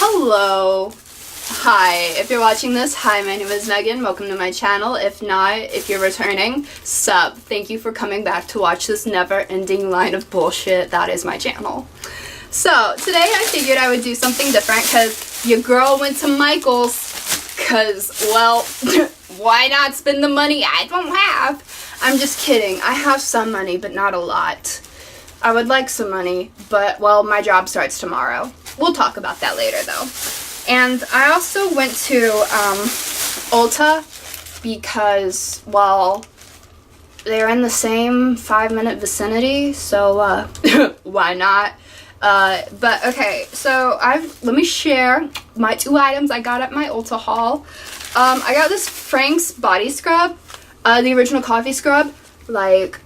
Hello. Hi. If you're watching this, hi, my name is Megan. Welcome to my channel. If not, if you're returning, sup. Thank you for coming back to watch this never-ending line of bullshit that is my channel. So, today I figured I would do something different because your girl went to Michael's because, well, why not spend the money I don't have? I'm just kidding. I have some money, but not a lot. I would like some money, but, well, my job starts tomorrow. We'll talk about that later, though. And I also went to Ulta because, well, they're in the same 5-minute vicinity, so why not? But okay, so let me share my 2 items I got at my Ulta haul. I got this Frank's body scrub, the original coffee scrub. Like,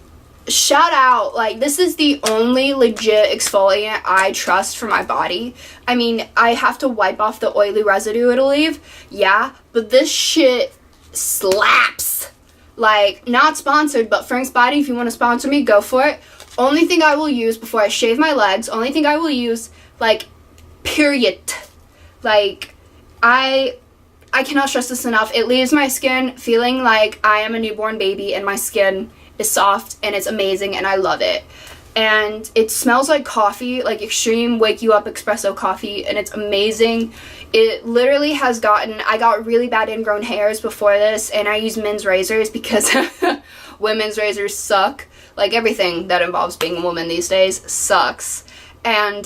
shout out, like, this is the only legit exfoliant I trust for my body. I mean, I have to wipe off the oily residue it'll leave, yeah, but this shit slaps. Like, not sponsored, but Frank's Body, if you want to sponsor me, go for it. Only thing I will use before I shave my legs, only thing I will use, like, period. Like, I cannot stress this enough. It leaves my skin feeling like I am a newborn baby, and my skin is soft, and it's amazing, and I love it. And it smells like coffee, like extreme wake you up espresso coffee, and it's amazing. It literally has I got really bad ingrown hairs before this, and I use men's razors because women's razors suck. Like, everything that involves being a woman these days sucks. And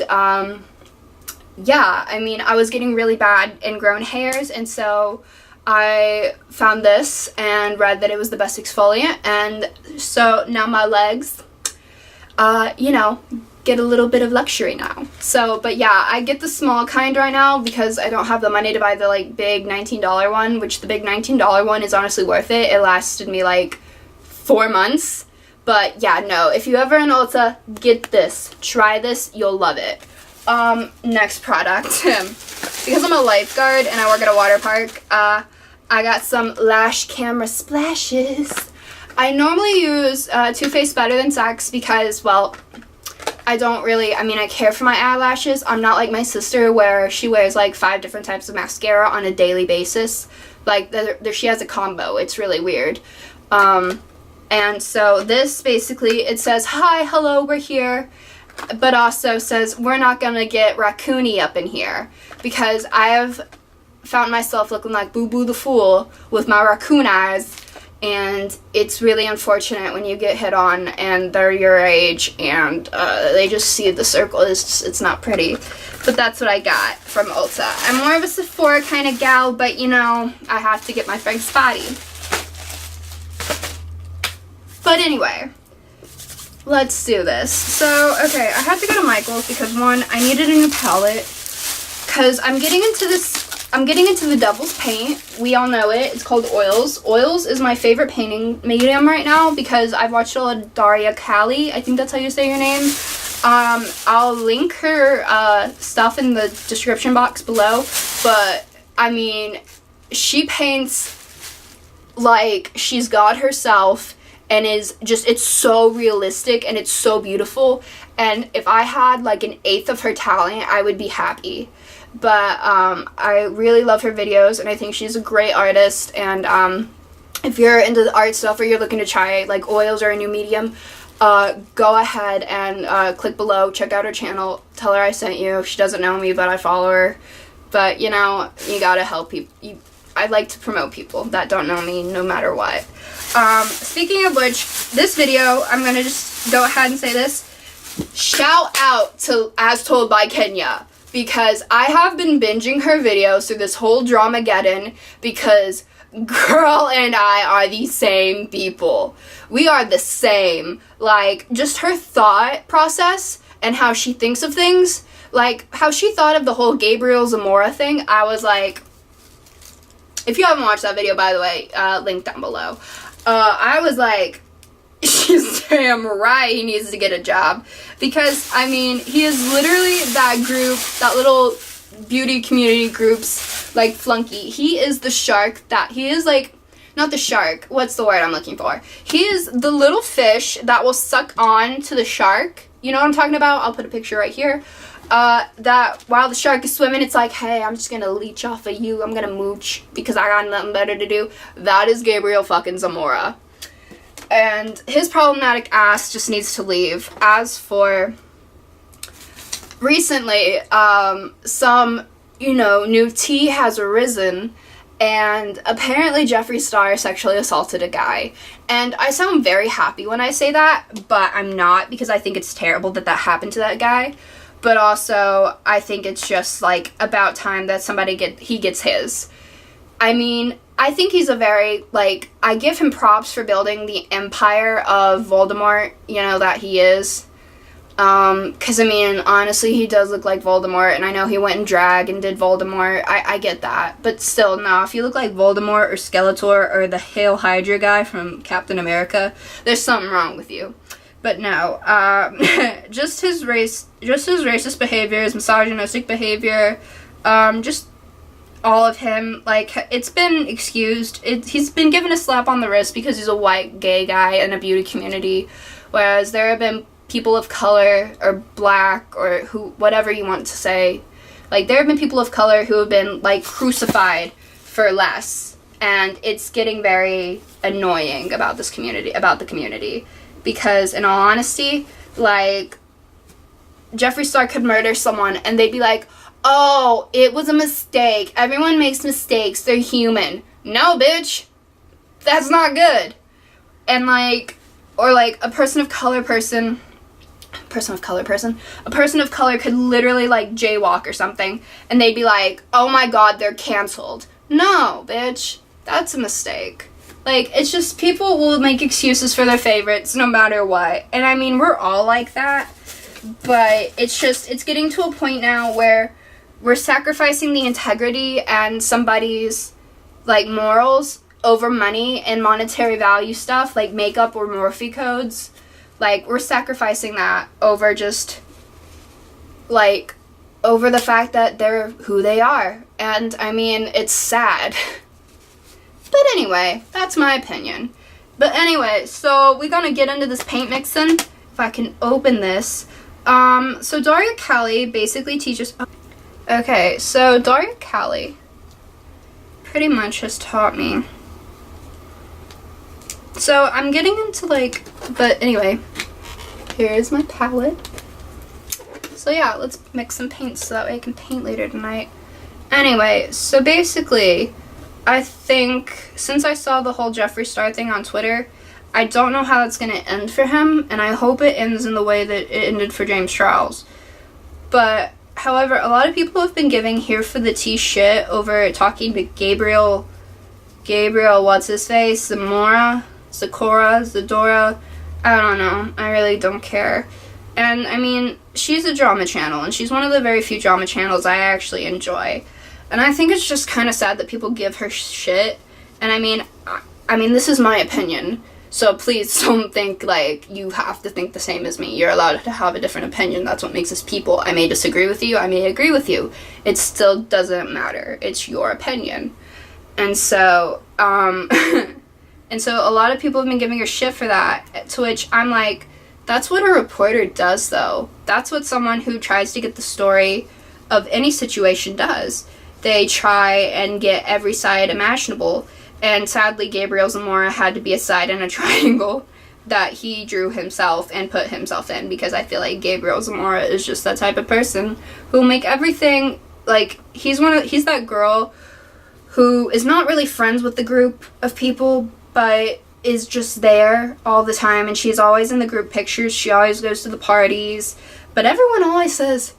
yeah, I mean, I was getting really bad ingrown hairs, and so I found this and read that it was the best exfoliant, and so now my legs, you know, get a little bit of luxury now. So, but yeah, I get the small kind right now because I don't have the money to buy the, like, big $19 one, which the big $19 one is honestly worth it. It lasted me, like, 4 months. But yeah, no, if you ever in Ulta, get this. Try this, you'll love it. Next product. Because I'm a lifeguard and I work at a water park, I got some lash camera splashes. I normally use Too Faced Better Than Sex because, well, I care for my eyelashes. I'm not like my sister where she wears like 5 different types of mascara on a daily basis. Like, she has a combo. It's really weird. And so this basically, it says, hi, hello, we're here. But also says, we're not gonna get raccoony up in here. Because I have found myself looking like Boo Boo the Fool with my raccoon eyes, and it's really unfortunate when you get hit on and they're your age and they just see the circle. It's not pretty. But that's what I got from Ulta. I'm more of a Sephora kind of gal, but you know, I have to get my Frank's Body. But anyway, let's do this. So, okay, I had to go to Michael's because, one, I needed a new palette because I'm getting into the Devil's Paint. We all know it. It's called Oils. Oils is my favorite painting medium right now because I've watched a lot of Daria Callie. I think that's how you say your name. I'll link her stuff in the description box below. But, I mean, she paints like she's God herself and it's so realistic and it's so beautiful. And if I had like an 1/8 of her talent, I would be happy. But I really love her videos, and I think she's a great artist. And if you're into the art stuff or you're looking to try like oils or a new medium, go ahead and click below, check out her channel, tell her I sent you. She doesn't know me, but I follow her. But you know, you gotta help people. I like to promote people that don't know me no matter what. Speaking of which, this video, I'm gonna just go ahead and say this. Shout out to As Told by Kenya. Because I have been binging her videos through this whole Dramageddon because girl and I are the same people. We are the same. Like, just her thought process and how she thinks of things. Like, how she thought of the whole Gabriel Zamora thing. I was like, if you haven't watched that video, by the way, link down below. I was like, she's damn right he needs to get a job. Because, I mean, he is literally that group, that little beauty community group's, like, flunky. He is the shark he is, like, not the shark, what's the word I'm looking for? He is the little fish that will suck on to the shark, You know what I'm talking about? I'll put a picture right here. That while the shark is swimming, it's like, hey, I'm just gonna leech off of you. I'm gonna mooch because I got nothing better to do. That is Gabriel fucking Zamora. And his problematic ass just needs to leave. As for recently, some, new tea has arisen, and apparently Jeffree Star sexually assaulted a guy. And I sound very happy when I say that, but I'm not, because I think it's terrible that happened to that guy. But also, I think it's just, like, about time that he gets his. I mean, I think he's a very, like, I give him props for building the empire of Voldemort, that he is. Because, I mean, honestly, he does look like Voldemort, and I know he went in drag and did Voldemort. I get that. But still, no, if you look like Voldemort or Skeletor or the Hail Hydra guy from Captain America, there's something wrong with you. But no, just his racist behavior, his misogynistic behavior, just all of him, like, it's been excused. He's been given a slap on the wrist because he's a white gay guy in a beauty community, whereas there have been people of color or black or whatever you want to say, like, there have been people of color who have been, like, crucified for less, and it's getting very annoying about the community. Because, in all honesty, like, Jeffree Star could murder someone and they'd be like, oh, it was a mistake. Everyone makes mistakes. They're human. No, bitch. That's not good. And, like, or, like, a person of color could literally, like, jaywalk or something, and they'd be like, oh my god, they're canceled. No, bitch. That's a mistake. Like, it's just, people will make excuses for their favorites no matter what. And I mean, we're all like that. But it's getting to a point now where we're sacrificing the integrity and somebody's, like, morals over money and monetary value stuff, like makeup or Morphe codes. Like, we're sacrificing that over just, like, over the fact that they're who they are. And, I mean, it's sad. But anyway, that's my opinion. But anyway, so we're gonna get into this paint mixing. If I can open this. So Daria Callie basically teaches... Okay, so Daria Callie pretty much has taught me. So I'm getting into, like... But anyway, here's my palette. So yeah, let's mix some paints so that way I can paint later tonight. Anyway, so basically... I think, since I saw the whole Jeffree Star thing on Twitter, I don't know how it's going to end for him, and I hope it ends in the way that it ended for James Charles. But, however, a lot of people have been giving Here for the Tea shit over talking to Gabriel, what's-his-face, Zadora, I don't know, I really don't care. And, I mean, she's a drama channel, and she's one of the very few drama channels I actually enjoy. And I think it's just kind of sad that people give her shit. And I mean, this is my opinion. So please don't think, like, you have to think the same as me. You're allowed to have a different opinion. That's what makes us people. I may disagree with you. I may agree with you. It still doesn't matter. It's your opinion. And so, a lot of people have been giving her shit for that. To which I'm like, that's what a reporter does, though. That's what someone who tries to get the story of any situation does. They try and get every side imaginable, and sadly Gabriel Zamora had to be a side in a triangle that he drew himself and put himself in, because I feel like Gabriel Zamora is just that type of person who will make everything, like, he's that girl who is not really friends with the group of people, but is just there all the time, and she's always in the group pictures, she always goes to the parties, but everyone always says,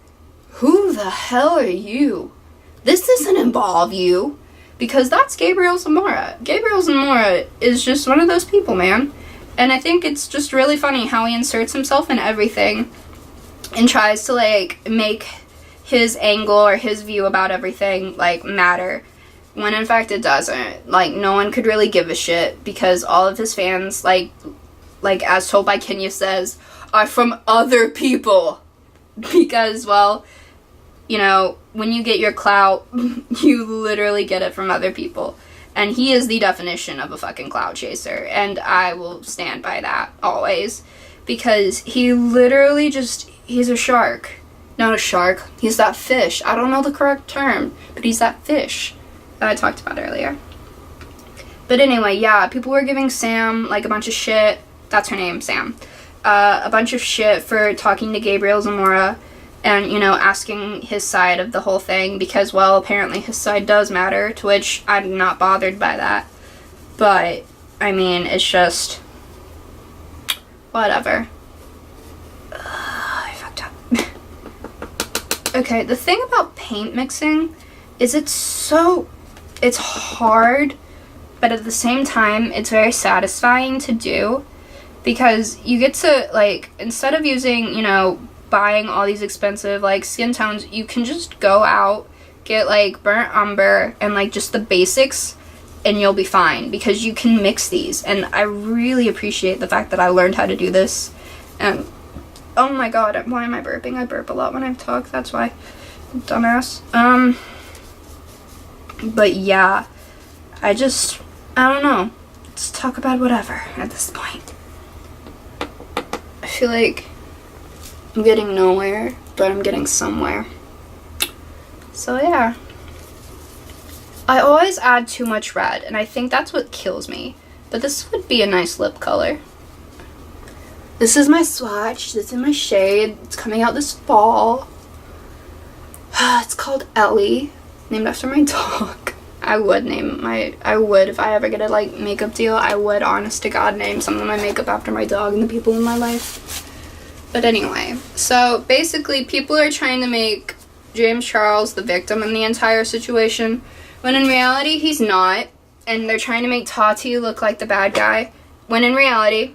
who the hell are you? This doesn't involve you, because that's Gabriel Zamora. Gabriel Zamora is just one of those people, man. And I think it's just really funny how he inserts himself in everything and tries to, like, make his angle or his view about everything, like, matter, when in fact it doesn't. Like, no one could really give a shit, because all of his fans, like as told by Kenya says, are from other people. Because, well, you know, when you get your clout, you literally get it from other people. And he is the definition of a fucking clout chaser. And I will stand by that, always. because he literally he's a shark. Not a shark. He's that fish. I don't know the correct term, but he's that fish that I talked about earlier. But anyway, yeah, people were giving Sam, like, a bunch of shit. That's her name, Sam. A bunch of shit for talking to Gabriel Zamora and, you know, asking his side of the whole thing because, well, apparently his side does matter, to which I'm not bothered by that. But, I mean, it's just... whatever. I fucked up. Okay, the thing about paint mixing is it's hard, but at the same time, it's very satisfying to do because you get to, like, instead of using, you know, buying all these expensive, like, skin tones, you can just go out, get, like, burnt umber and, like, just the basics, and you'll be fine because you can mix these. And I really appreciate the fact that I learned how to do this. And oh my god, why am I burping? I burp a lot when I talk, that's why. Dumbass. But yeah, I don't know. Let's talk about whatever at this point. I feel like I'm getting nowhere, but I'm getting somewhere. So yeah. I always add too much red, and I think that's what kills me. But this would be a nice lip color. This is my swatch. This is my shade. It's coming out this fall. It's called Ellie, named after my dog. I would if I ever get a, like, makeup deal, I would, honest to God, name some of my makeup after my dog and the people in my life. But anyway, so basically people are trying to make James Charles the victim in the entire situation, when in reality he's not, and they're trying to make Tati look like the bad guy, when in reality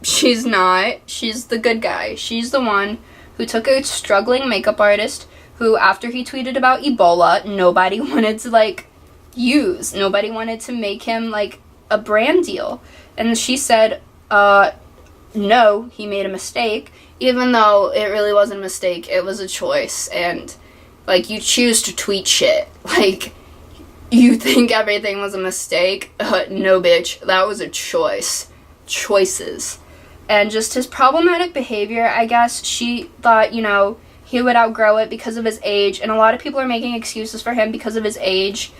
she's not. She's the good guy. She's the one who took a struggling makeup artist who, after he tweeted about Ebola, nobody wanted to, like, use. Nobody wanted to make him, like, a brand deal. And she said, no, he made a mistake, even though it really wasn't a mistake. It was a choice. And, like, you choose to tweet shit. Like, you think everything was a mistake? No, bitch. That was a choice. Choices. And just his problematic behavior, I guess she thought, you know, he would outgrow it because of his age, and a lot of people are making excuses for him because of his age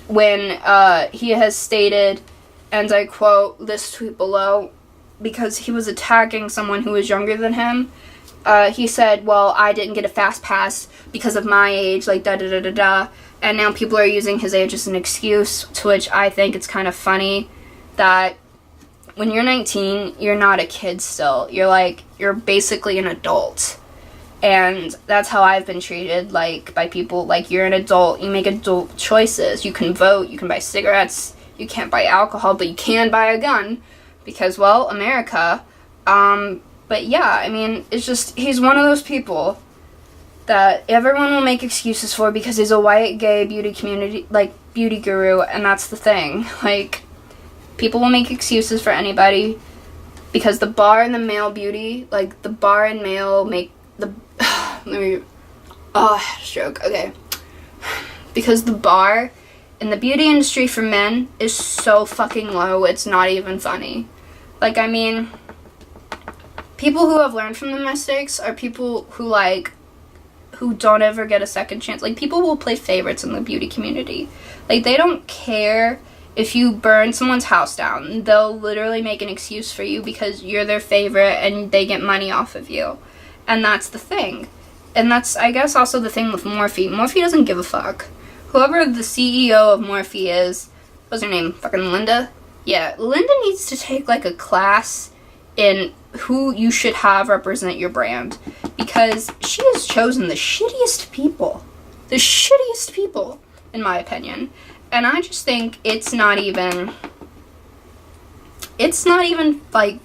when he has stated, and I quote this tweet below, because he was attacking someone who was younger than him. He said, well, I didn't get a fast pass because of my age, like da-da-da-da-da, and now people are using his age as an excuse, to which I think it's kind of funny that when you're 19, you're not a kid still. You're basically an adult. And that's how I've been treated, like, by people. Like, you're an adult, you make adult choices. You can vote, you can buy cigarettes, you can't buy alcohol, but you can buy a gun. Because, well, America. But yeah, I mean, it's just, he's one of those people that everyone will make excuses for because he's a white, gay, beauty community, like, beauty guru, and that's the thing. Like, people will make excuses for anybody because the bar in the male beauty, like, the bar in male make the, I had a stroke, okay. Because the bar in the beauty industry for men is so fucking low, it's not even funny. Like, I mean, people who have learned from the mistakes are people who, like, who don't ever get a second chance. Like, people will play favorites in the beauty community. Like, they don't care if you burn someone's house down. They'll literally make an excuse for you because you're their favorite and they get money off of you. And that's the thing. And that's, I guess, also the thing with Morphe. Morphe doesn't give a fuck. Whoever the CEO of Morphe is, what's her name? Fucking Linda? Yeah, Linda needs to take, like, a class in who you should have represent your brand. Because she has chosen the shittiest people. The shittiest people, in my opinion. And I just think it's not even, like,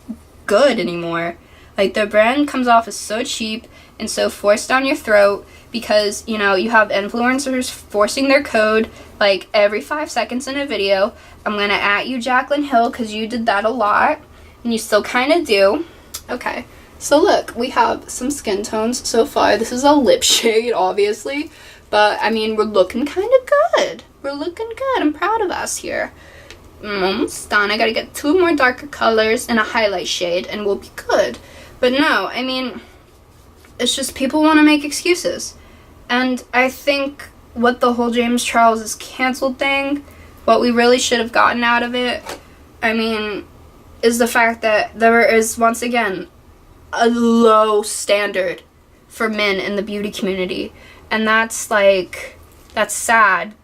good anymore. Like, the brand comes off as so cheap and so forced down your throat because, you know, you have influencers forcing their code, like, every 5 seconds in a video. I'm gonna at you, Jaclyn Hill, because you did that a lot, and you still kind of do. Okay, so look, we have some skin tones so far. This is a lip shade, obviously, but, I mean, we're looking kind of good. We're looking good. I'm proud of us here. Almost done. I gotta get 2 more darker colors and a highlight shade, and we'll be good. But no, I mean, it's just people want to make excuses. And I think what the whole James Charles is canceled thing, what we really should have gotten out of it, I mean, is the fact that there is, once again, a low standard for men in the beauty community. And that's like, that's sad,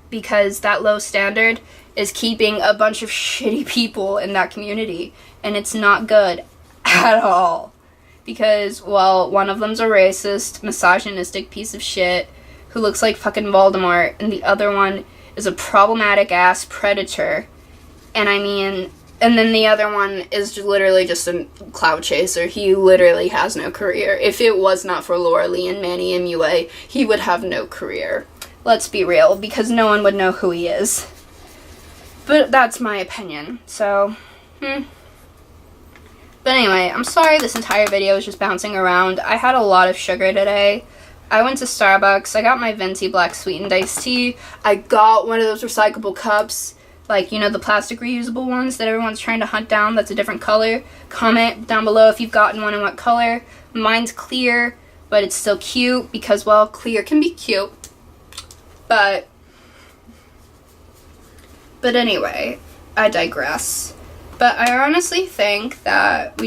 because that low standard is keeping a bunch of shitty people in that community, and it's not good at all. Because, well, one of them's a racist, misogynistic piece of shit who looks like fucking Voldemort, and the other one is a problematic ass predator. And I mean, and then the other one is literally just a clout chaser. He literally has no career. If it was not for Laura Lee and Manny MUA, he would have no career. Let's be real, because no one would know who he is. But that's my opinion, so, But anyway, I'm sorry this entire video is just bouncing around. I had a lot of sugar today. I went to Starbucks. I got my venti black sweetened iced tea. I got one of those recyclable cups, like, you know, the plastic reusable ones that everyone's trying to hunt down that's a different color. Comment down below if you've gotten one and what color. Mine's clear, but it's still cute because, well, clear can be cute. But anyway, I digress. But I honestly think that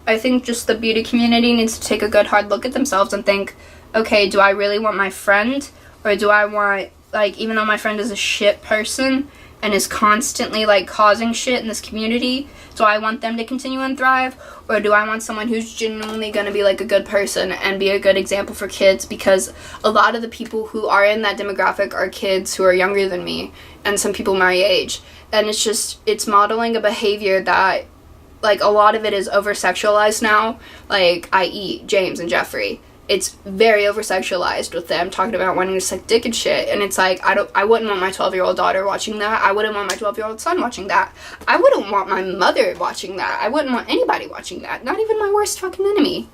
I think just the beauty community needs to take a good hard look at themselves and think, okay, do I really want my friend, or do I want, like, even though my friend is a shit person and is constantly, like, causing shit in this community, do I want them to continue and thrive, or do I want someone who's genuinely gonna be, like, a good person and be a good example for kids? Because a lot of the people who are in that demographic are kids who are younger than me, and some people my age. And it's modeling a behavior that, like, a lot of it is over-sexualized now, like, i.e. James and Jeffrey. It's very over-sexualized with them talking about wanting to suck dick and shit, and it's like, I wouldn't want my 12-year-old daughter watching that. I wouldn't want my 12-year-old son watching that. I wouldn't want my mother watching that. I wouldn't want anybody watching that, not even my worst fucking enemy.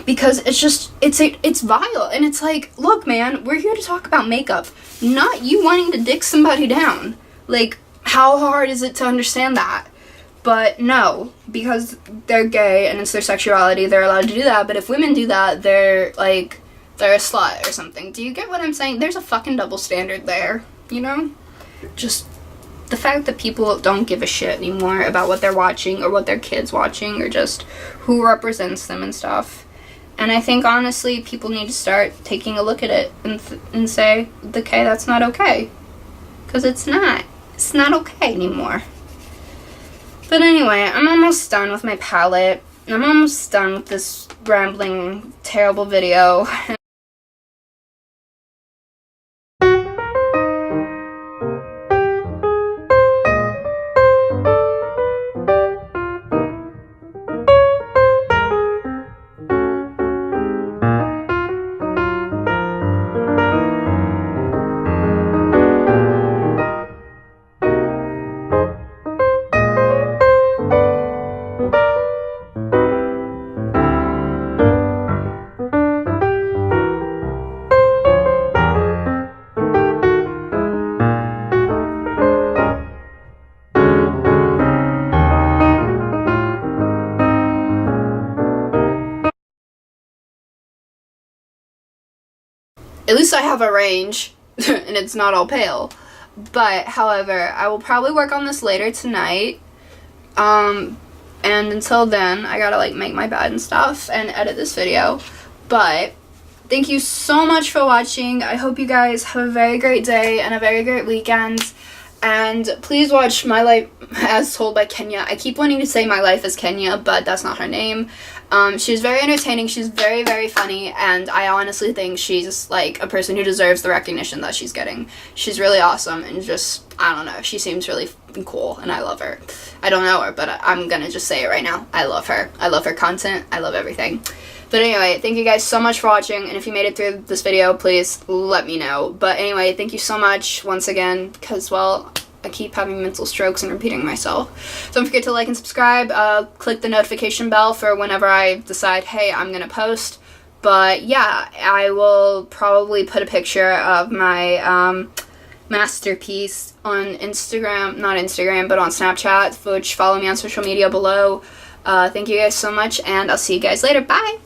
Because it's vile, and it's like, look, man, we're here to talk about makeup, not you wanting to dick somebody down. Like, how hard is it to understand that? But no, because they're gay and it's their sexuality, they're allowed to do that. But if women do that, they're a slut or something. Do you get what I'm saying? There's a fucking double standard there, you know? Just the fact that people don't give a shit anymore about what they're watching or what their kids watching or just who represents them and stuff. And I think, honestly, people need to start taking a look at it and say, okay, that's not okay. Because it's not. It's not okay anymore. But anyway, I'm almost done with my palette. I'm almost done with this rambling, terrible video. At least I have a range, and it's not all pale. But, however, I will probably work on this later tonight. And until then, I gotta, like, make my bed and stuff and edit this video. But thank you so much for watching. I hope you guys have a very great day and a very great weekend. And please watch My Life as Told by Kenya. I keep wanting to say My Life as Kenya, but that's not her name. She's very entertaining, she's very, very funny, and I honestly think she's, like, a person who deserves the recognition that she's getting. She's really awesome, and just, I don't know, she seems really cool, and I love her. I don't know her, but I'm gonna just say it right now. I love her. I love her content. I love everything. But anyway, thank you guys so much for watching, and if you made it through this video, please let me know. But anyway, thank you so much once again, because, well, I keep having mental strokes and repeating myself. Don't forget to like and subscribe. Click the notification bell for whenever I decide, hey, I'm gonna post. But yeah, I will probably put a picture of my masterpiece on Instagram, not Instagram, but on Snapchat, which follow me on social media below. Thank you guys so much, and I'll see you guys later. Bye!